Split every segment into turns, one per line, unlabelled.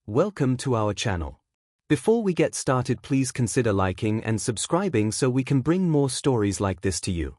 Welcome to our channel. Before we get started, please consider liking and subscribing so we can bring more stories like this to you.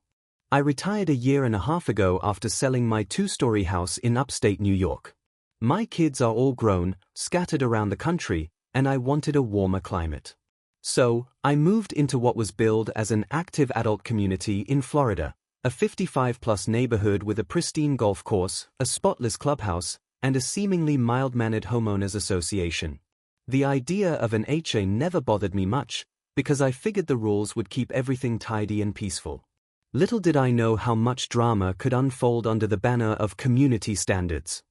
I retired a year and a half ago after selling my two-story house in upstate New York. My kids are all grown, scattered around the country, and I wanted a warmer climate. So, I moved into what was billed as an active adult community in Florida, a 55-plus neighborhood with a pristine golf course, a spotless clubhouse, and a seemingly mild-mannered homeowners association. The idea of an HOA never bothered me much, because I figured the rules would keep everything tidy and peaceful. Little did I know how much drama could unfold under the banner of community standards.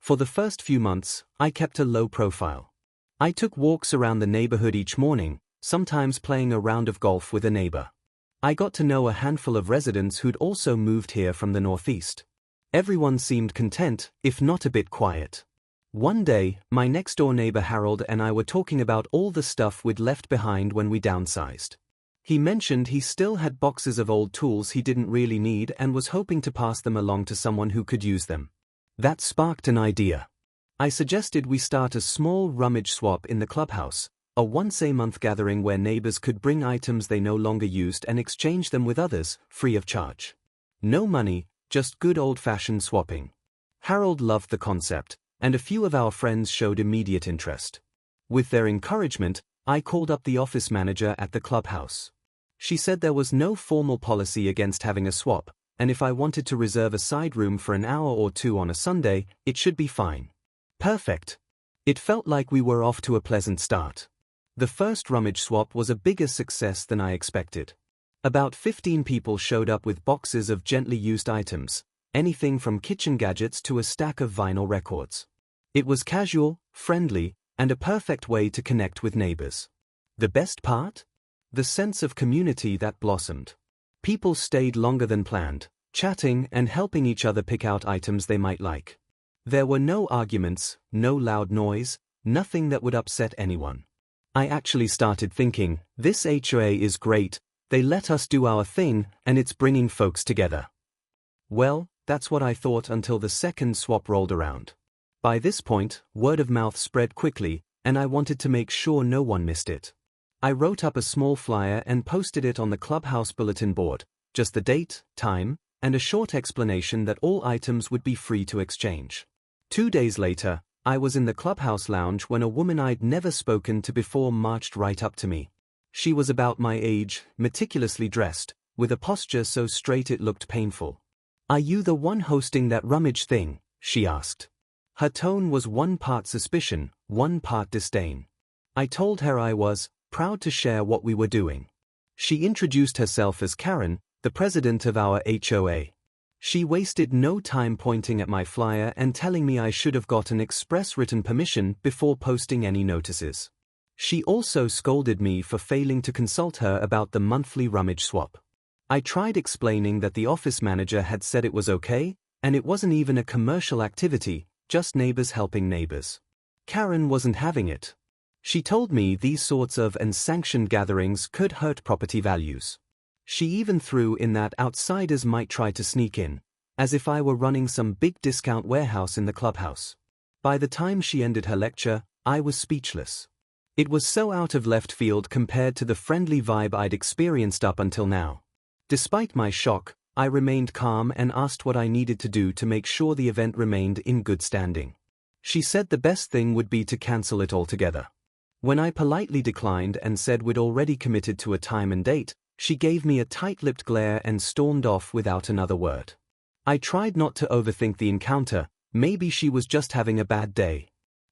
For the first few months, I kept a low profile. I took walks around the neighborhood each morning, sometimes playing a round of golf with a neighbor. I got to know a handful of residents who'd also moved here from the Northeast. Everyone seemed content, if not a bit quiet. One day, my next-door neighbor Harold and I were talking about all the stuff we'd left behind when we downsized. He mentioned he still had boxes of old tools he didn't really need and was hoping to pass them along to someone who could use them. That sparked an idea. I suggested we start a small rummage swap in the clubhouse, a once-a-month gathering where neighbors could bring items they no longer used and exchange them with others, free of charge. No money, just good old-fashioned swapping. Harold loved the concept, and a few of our friends showed immediate interest. With their encouragement, I called up the office manager at the clubhouse. She said there was no formal policy against having a swap, and if I wanted to reserve a side room for an hour or two on a Sunday, it should be fine. Perfect. It felt like we were off to a pleasant start. The first rummage swap was a bigger success than I expected. About 15 people showed up with boxes of gently used items, anything from kitchen gadgets to a stack of vinyl records. It was casual, friendly, and a perfect way to connect with neighbors. The best part? The sense of community that blossomed. People stayed longer than planned, chatting and helping each other pick out items they might like. There were no arguments, no loud noise, nothing that would upset anyone. I actually started thinking, this HOA is great, they let us do our thing, and it's bringing folks together. Well, that's what I thought until the second swap rolled around. By this point, word of mouth spread quickly, and I wanted to make sure no one missed it. I wrote up a small flyer and posted it on the clubhouse bulletin board, just the date, time, and a short explanation that all items would be free to exchange. 2 days later, I was in the clubhouse lounge when a woman I'd never spoken to before marched right up to me. She was about my age, meticulously dressed, with a posture so straight it looked painful. "Are you the one hosting that rummage thing?" she asked. Her tone was one part suspicion, one part disdain. I told her I was proud to share what we were doing. She introduced herself as Karen, the president of our HOA. She wasted no time pointing at my flyer and telling me I should have gotten express written permission before posting any notices. She also scolded me for failing to consult her about the monthly rummage swap. I tried explaining that the office manager had said it was okay, and it wasn't even a commercial activity, just neighbors helping neighbors. Karen wasn't having it. She told me these sorts of unsanctioned gatherings could hurt property values. She even threw in that outsiders might try to sneak in, as if I were running some big discount warehouse in the clubhouse. By the time she ended her lecture, I was speechless. It was so out of left field compared to the friendly vibe I'd experienced up until now. Despite my shock, I remained calm and asked what I needed to do to make sure the event remained in good standing. She said the best thing would be to cancel it altogether. When I politely declined and said we'd already committed to a time and date, she gave me a tight-lipped glare and stormed off without another word. I tried not to overthink the encounter, maybe she was just having a bad day.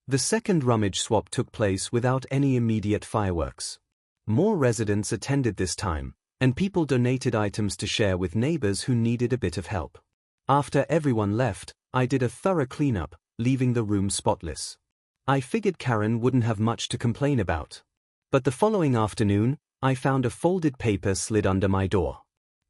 The second rummage swap took place without any immediate fireworks. More residents attended this time, and people donated items to share with neighbors who needed a bit of help. After everyone left, I did a thorough cleanup, leaving the room spotless. I figured Karen wouldn't have much to complain about. But the following afternoon, I found a folded paper slid under my door.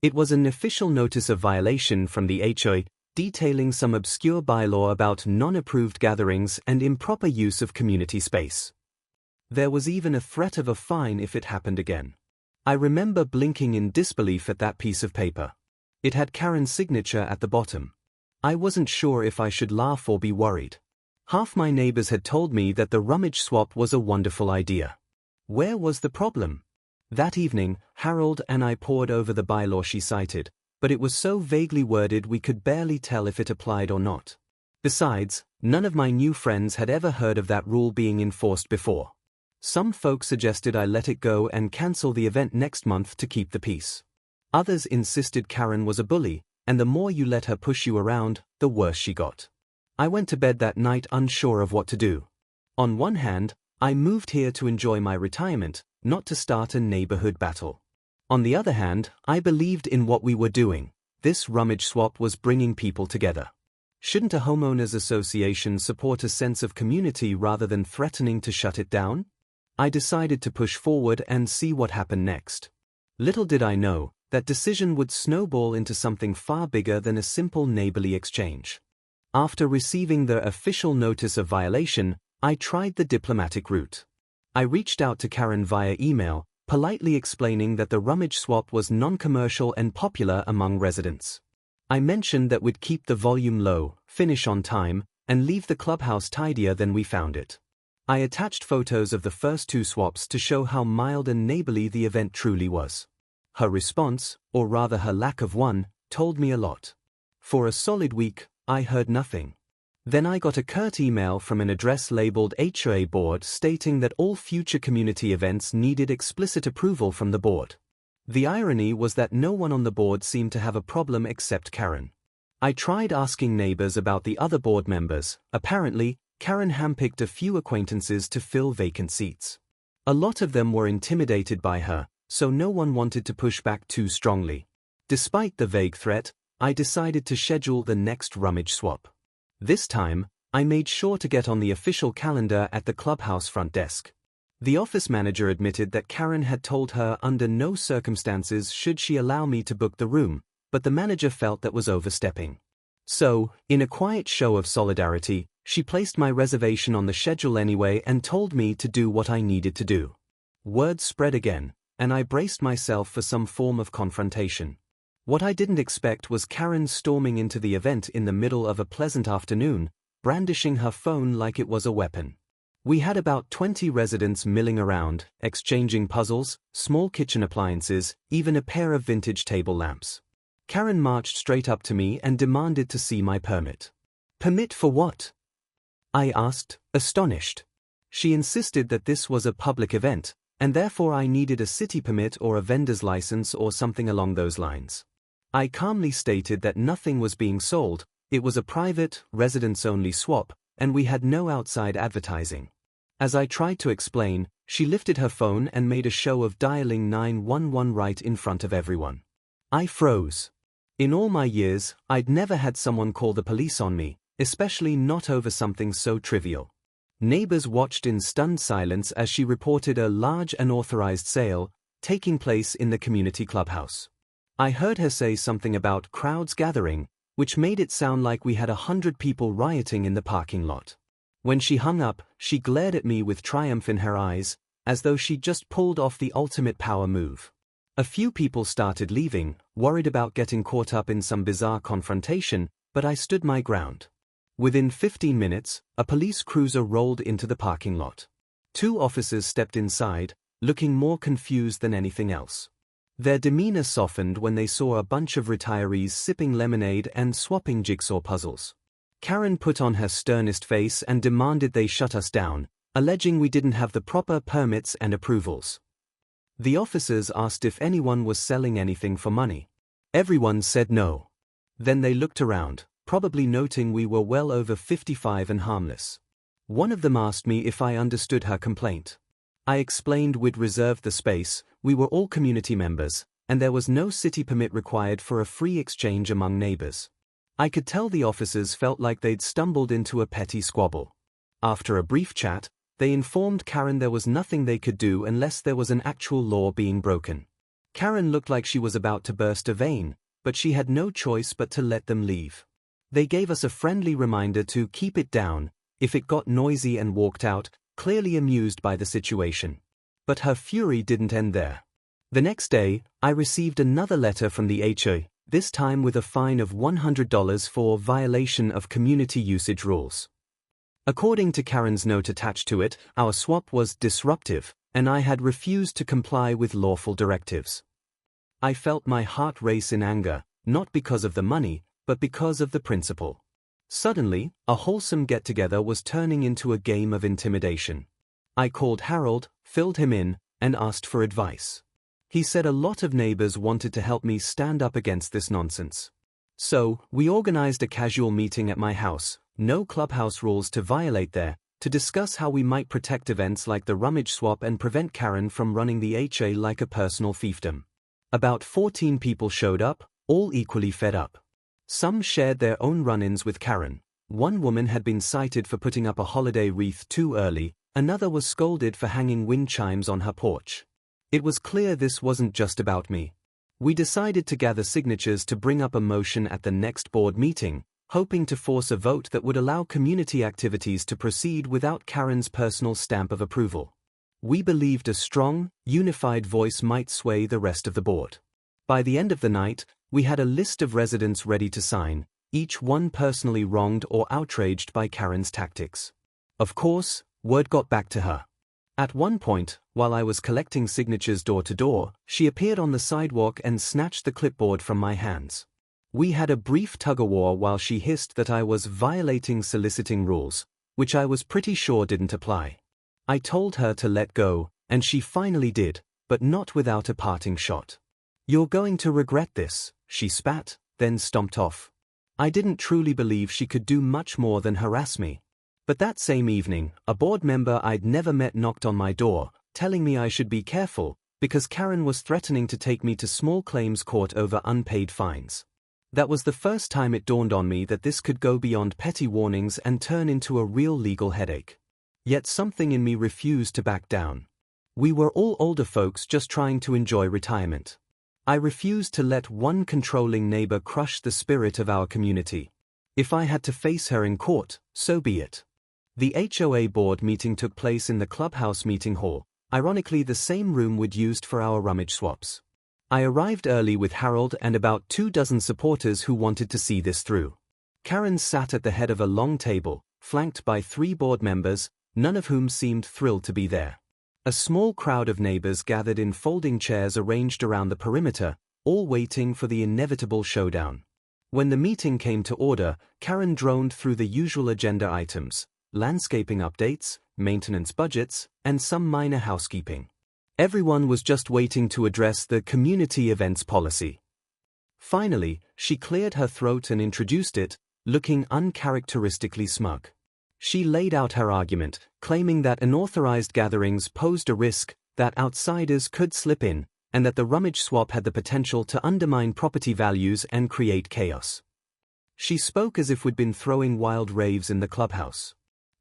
It was an official notice of violation from the HOA, detailing some obscure bylaw about non-approved gatherings and improper use of community space. There was even a threat of a fine if it happened again. I remember blinking in disbelief at that piece of paper. It had Karen's signature at the bottom. I wasn't sure if I should laugh or be worried. Half my neighbors had told me that the rummage swap was a wonderful idea. Where was the problem? That evening, Harold and I pored over the bylaw she cited, but it was so vaguely worded we could barely tell if it applied or not. Besides, none of my new friends had ever heard of that rule being enforced before. Some folks suggested I let it go and cancel the event next month to keep the peace. Others insisted Karen was a bully, and the more you let her push you around, the worse she got. I went to bed that night unsure of what to do. On one hand, I moved here to enjoy my retirement, not to start a neighborhood battle. On the other hand, I believed in what we were doing. This rummage swap was bringing people together. Shouldn't a homeowners association support a sense of community rather than threatening to shut it down? I decided to push forward and see what happened next. Little did I know, that decision would snowball into something far bigger than a simple neighborly exchange. After receiving the official notice of violation, I tried the diplomatic route. I reached out to Karen via email, politely explaining that the rummage swap was non-commercial and popular among residents. I mentioned that we'd keep the volume low, finish on time, and leave the clubhouse tidier than we found it. I attached photos of the first two swaps to show how mild and neighborly the event truly was. Her response, or rather her lack of one, told me a lot. For a solid week, I heard nothing. Then I got a curt email from an address labeled HOA board stating that all future community events needed explicit approval from the board. The irony was that no one on the board seemed to have a problem except Karen. I tried asking neighbors about the other board members. Apparently, Karen handpicked a few acquaintances to fill vacant seats. A lot of them were intimidated by her, so no one wanted to push back too strongly. Despite the vague threat, I decided to schedule the next rummage swap. This time, I made sure to get on the official calendar at the clubhouse front desk. The office manager admitted that Karen had told her under no circumstances should she allow me to book the room, but the manager felt that was overstepping. So, in a quiet show of solidarity, she placed my reservation on the schedule anyway and told me to do what I needed to do. Word spread again, and I braced myself for some form of confrontation. What I didn't expect was Karen storming into the event in the middle of a pleasant afternoon, brandishing her phone like it was a weapon. We had about 20 residents milling around, exchanging puzzles, small kitchen appliances, even a pair of vintage table lamps. Karen marched straight up to me and demanded to see my permit. Permit for what? I asked, astonished. She insisted that this was a public event, and therefore I needed a city permit or a vendor's license or something along those lines. I calmly stated that nothing was being sold, it was a private, residents-only swap, and we had no outside advertising. As I tried to explain, she lifted her phone and made a show of dialing 911 right in front of everyone. I froze. In all my years, I'd never had someone call the police on me, especially not over something so trivial. Neighbors watched in stunned silence as she reported a large unauthorized sale taking place in the community clubhouse. I heard her say something about crowds gathering, which made it sound like we had 100 people rioting in the parking lot. When she hung up, she glared at me with triumph in her eyes, as though she'd just pulled off the ultimate power move. A few people started leaving, worried about getting caught up in some bizarre confrontation, but I stood my ground. Within 15 minutes, a police cruiser rolled into the parking lot. 2 officers stepped inside, looking more confused than anything else. Their demeanor softened when they saw a bunch of retirees sipping lemonade and swapping jigsaw puzzles. Karen put on her sternest face and demanded they shut us down, alleging we didn't have the proper permits and approvals. The officers asked if anyone was selling anything for money. Everyone said no. Then they looked around, probably noting we were well over 55 and harmless. One of them asked me if I understood her complaint. I explained we'd reserved the space, we were all community members, and there was no city permit required for a free exchange among neighbors. I could tell the officers felt like they'd stumbled into a petty squabble. After a brief chat, they informed Karen there was nothing they could do unless there was an actual law being broken. Karen looked like she was about to burst a vein, but she had no choice but to let them leave. They gave us a friendly reminder to keep it down if it got noisy and walked out, clearly amused by the situation. But her fury didn't end there. The next day, I received another letter from the HOA, this time with a fine of $100 for violation of community usage rules. According to Karen's note attached to it, our swap was disruptive, and I had refused to comply with lawful directives. I felt my heart race in anger, not because of the money, but because of the principle. Suddenly, a wholesome get-together was turning into a game of intimidation. I called Harold, filled him in, and asked for advice. He said a lot of neighbors wanted to help me stand up against this nonsense. So, we organized a casual meeting at my house, no clubhouse rules to violate there, to discuss how we might protect events like the rummage swap and prevent Karen from running the HOA like a personal fiefdom. About 14 people showed up, all equally fed up. Some shared their own run-ins with Karen. One woman had been cited for putting up a holiday wreath too early, another was scolded for hanging wind chimes on her porch. It was clear this wasn't just about me. We decided to gather signatures to bring up a motion at the next board meeting, hoping to force a vote that would allow community activities to proceed without Karen's personal stamp of approval. We believed a strong, unified voice might sway the rest of the board. By the end of the night, we had a list of residents ready to sign, each one personally wronged or outraged by Karen's tactics. Of course, word got back to her. At one point, while I was collecting signatures door to door, she appeared on the sidewalk and snatched the clipboard from my hands. We had a brief tug-of-war while she hissed that I was violating soliciting rules, which I was pretty sure didn't apply. I told her to let go, and she finally did, but not without a parting shot. "You're going to regret this," she spat, then stomped off. I didn't truly believe she could do much more than harass me. But that same evening, a board member I'd never met knocked on my door, telling me I should be careful, because Karen was threatening to take me to small claims court over unpaid fines. That was the first time it dawned on me that this could go beyond petty warnings and turn into a real legal headache. Yet something in me refused to back down. We were all older folks just trying to enjoy retirement. I refused to let one controlling neighbor crush the spirit of our community. If I had to face her in court, so be it. The HOA board meeting took place in the clubhouse meeting hall, ironically the same room we'd used for our rummage swaps. I arrived early with Harold and about 24 supporters who wanted to see this through. Karen sat at the head of a long table, flanked by 3 board members, none of whom seemed thrilled to be there. A small crowd of neighbors gathered in folding chairs arranged around the perimeter, all waiting for the inevitable showdown. When the meeting came to order, Karen droned through the usual agenda items: landscaping updates, maintenance budgets, and some minor housekeeping. Everyone was just waiting to address the community events policy. Finally, she cleared her throat and introduced it, looking uncharacteristically smug. She laid out her argument, claiming that unauthorized gatherings posed a risk, that outsiders could slip in, and that the rummage swap had the potential to undermine property values and create chaos. She spoke as if we'd been throwing wild raves in the clubhouse.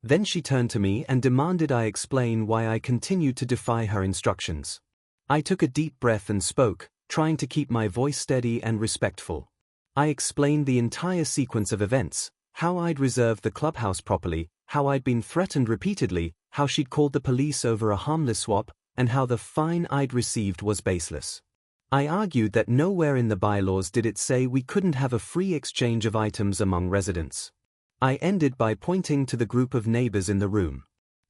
Then she turned to me and demanded I explain why I continued to defy her instructions. I took a deep breath and spoke, trying to keep my voice steady and respectful. I explained the entire sequence of events, how I'd reserved the clubhouse properly, how I'd been threatened repeatedly, how she'd called the police over a harmless swap, and how the fine I'd received was baseless. I argued that nowhere in the bylaws did it say we couldn't have a free exchange of items among residents. I ended by pointing to the group of neighbors in the room.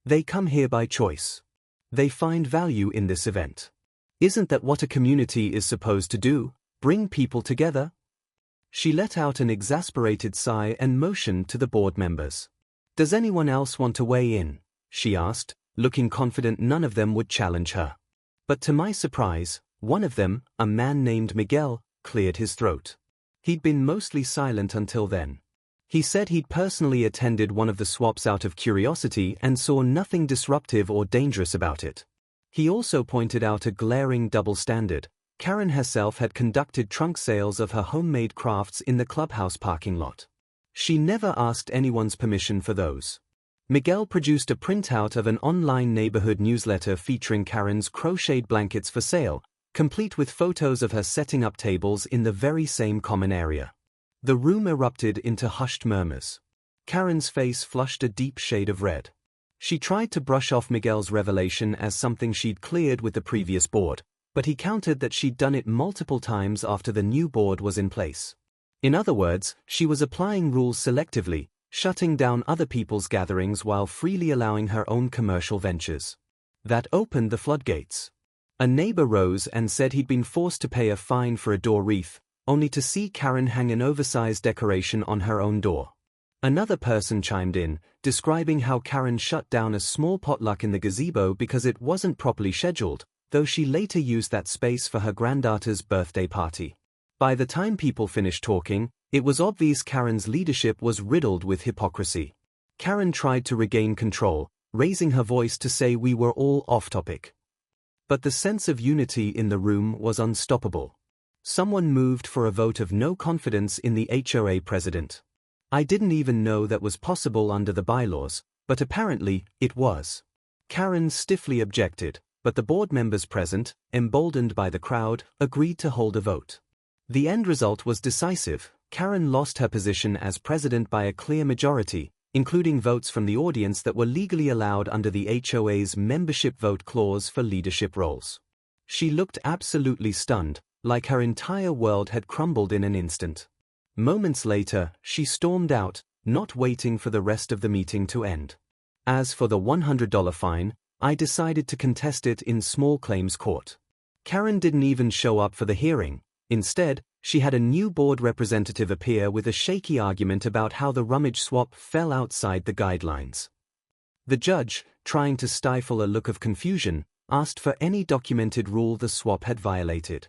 They come here by choice. They find value in this event. Isn't that what a community is supposed to do? Bring people together? She let out an exasperated sigh and motioned to the board members. "Does anyone else want to weigh in?" she asked, looking confident none of them would challenge her. But to my surprise, one of them, a man named Miguel, cleared his throat. He'd been mostly silent until then. He said he'd personally attended one of the swaps out of curiosity and saw nothing disruptive or dangerous about it. He also pointed out a glaring double standard. Karen herself had conducted trunk sales of her homemade crafts in the clubhouse parking lot. She never asked anyone's permission for those. Miguel produced a printout of an online neighborhood newsletter featuring Karen's crocheted blankets for sale, complete with photos of her setting up tables in the very same common area. The room erupted into hushed murmurs. Karen's face flushed a deep shade of red. She tried to brush off Miguel's revelation as something she'd cleared with the previous board, but he countered that she'd done it multiple times after the new board was in place. In other words, she was applying rules selectively, shutting down other people's gatherings while freely allowing her own commercial ventures. That opened the floodgates. A neighbor rose and said he'd been forced to pay a fine for a door wreath, only to see Karen hang an oversized decoration on her own door. Another person chimed in, describing how Karen shut down a small potluck in the gazebo because it wasn't properly scheduled, though she later used that space for her granddaughter's birthday party. By the time people finished talking, it was obvious Karen's leadership was riddled with hypocrisy. Karen tried to regain control, raising her voice to say we were all off-topic. But the sense of unity in the room was unstoppable. Someone moved for a vote of no confidence in the HOA president. I didn't even know that was possible under the bylaws, but apparently, it was. Karen stiffly objected, but the board members present, emboldened by the crowd, agreed to hold a vote. The end result was decisive. Karen lost her position as president by a clear majority, including votes from the audience that were legally allowed under the HOA's membership vote clause for leadership roles. She looked absolutely stunned, like her entire world had crumbled in an instant. Moments later, she stormed out, not waiting for the rest of the meeting to end. As for the $100 fine, I decided to contest it in small claims court. Karen didn't even show up for the hearing. Instead, she had a new board representative appear with a shaky argument about how the rummage swap fell outside the guidelines. The judge, trying to stifle a look of confusion, asked for any documented rule the swap had violated.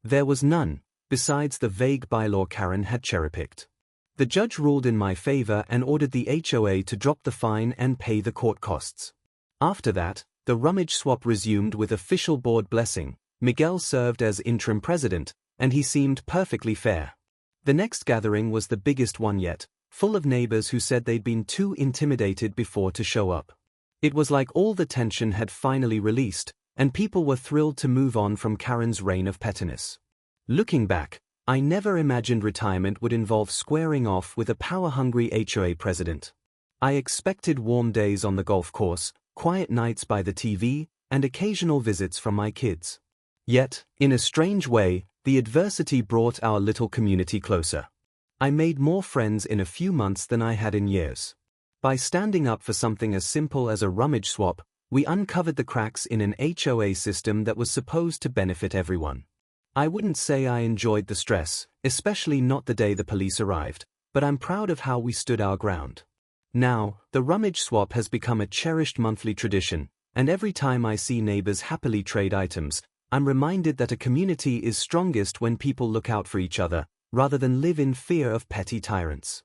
There was none, besides the vague bylaw Karen had cherry-picked. The judge ruled in my favor and ordered the HOA to drop the fine and pay the court costs. After that, the rummage swap resumed with official board blessing. Miguel served as interim president, and he seemed perfectly fair. The next gathering was the biggest one yet, full of neighbors who said they'd been too intimidated before to show up. It was like all the tension had finally released, and people were thrilled to move on from Karen's reign of pettiness. Looking back, I never imagined retirement would involve squaring off with a power-hungry HOA president. I expected warm days on the golf course, quiet nights by the TV, and occasional visits from my kids. Yet, in a strange way, the adversity brought our little community closer. I made more friends in a few months than I had in years. By standing up for something as simple as a rummage swap, we uncovered the cracks in an HOA system that was supposed to benefit everyone. I wouldn't say I enjoyed the stress, especially not the day the police arrived, but I'm proud of how we stood our ground. Now, the rummage swap has become a cherished monthly tradition, and every time I see neighbors happily trade items, I'm reminded that a community is strongest when people look out for each other, rather than live in fear of petty tyrants.